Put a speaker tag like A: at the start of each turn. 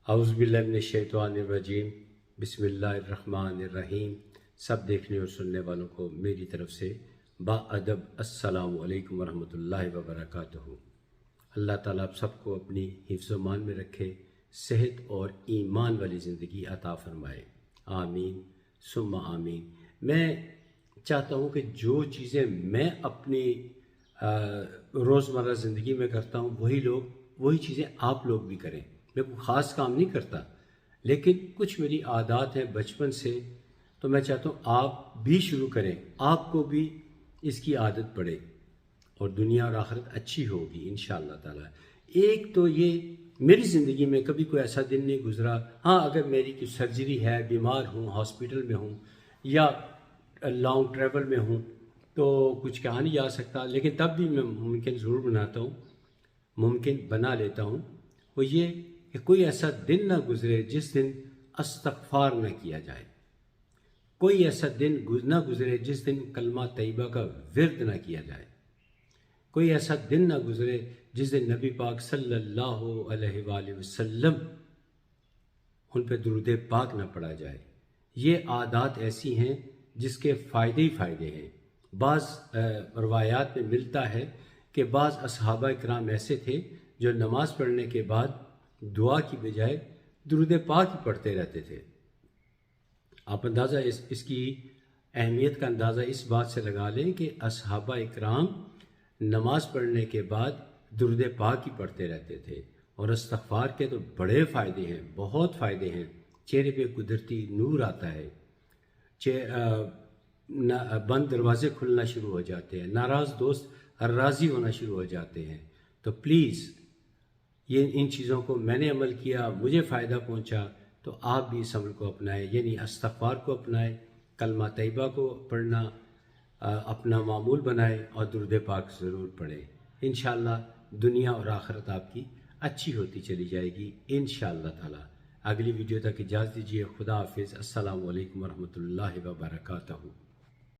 A: اعوذ باللہ من الشیطان الرجیم، بسم اللہ الرحمن الرحیم۔ سب دیکھنے اور سننے والوں کو میری طرف سے با ادب السلام علیکم ورحمۃ اللہ وبرکاتہ۔ اللہ تعالیٰ آپ سب کو اپنی حفظ و امان میں رکھے، صحت اور ایمان والی زندگی عطا فرمائے، آمین ثم آمین۔ میں چاہتا ہوں کہ جو چیزیں میں اپنی روزمرہ زندگی میں کرتا ہوں وہی چیزیں آپ لوگ بھی کریں۔ میں کوئی خاص کام نہیں کرتا، لیکن کچھ میری عادات ہیں بچپن سے، تو میں چاہتا ہوں آپ بھی شروع کریں، آپ کو بھی اس کی عادت پڑے اور دنیا اور آخرت اچھی ہوگی انشاءاللہ تعالی۔ ایک تو یہ میری زندگی میں کبھی کوئی ایسا دن نہیں گزرا، ہاں اگر میری کوئی سرجری ہے، بیمار ہوں، ہاسپٹل میں ہوں یا لانگ ٹریول میں ہوں تو کچھ کہا نہیں جا سکتا، لیکن تب بھی میں ممکن ضرور بنا لیتا ہوں۔ وہ یہ کہ کوئی ایسا دن نہ گزرے جس دن استغفار نہ کیا جائے، کوئی ایسا دن نہ گزرے جس دن کلمہ طیبہ کا ورد نہ کیا جائے، کوئی ایسا دن نہ گزرے جس دن نبی پاک صلی اللہ علیہ وآلہ وسلم ان پہ درود پاک نہ پڑھا جائے۔ یہ عادات ایسی ہیں جس کے فائدے ہی فائدے ہیں۔ بعض روایات میں ملتا ہے کہ بعض اصحابہ کرام ایسے تھے جو نماز پڑھنے کے بعد دعا کی بجائے درود پاک ہی پڑھتے رہتے تھے۔ آپ اندازہ اس کی اہمیت کا اندازہ اس بات سے لگا لیں کہ اصحابہ اکرام نماز پڑھنے کے بعد درود پاک ہی پڑھتے رہتے تھے۔ اور استغفار کے تو بڑے فائدے ہیں، بہت فائدے ہیں۔ چہرے پہ قدرتی نور آتا ہے، بند دروازے کھلنا شروع ہو جاتے ہیں، ناراض دوست راضی ہونا شروع ہو جاتے ہیں۔ تو پلیز ان چیزوں کو میں نے عمل کیا، مجھے فائدہ پہنچا، تو آپ بھی اس عمل کو اپنائیں، یعنی استغفار کو اپنائیں، کلمہ طیبہ کو پڑھنا اپنا معمول بنائیں اور درود پاک ضرور پڑھیں۔ انشاءاللہ دنیا اور آخرت آپ کی اچھی ہوتی چلی جائے گی انشاءاللہ تعالی۔ اگلی ویڈیو تک اجازت دیجیے، خدا حافظ، السلام علیکم ورحمۃ اللہ وبرکاتہ۔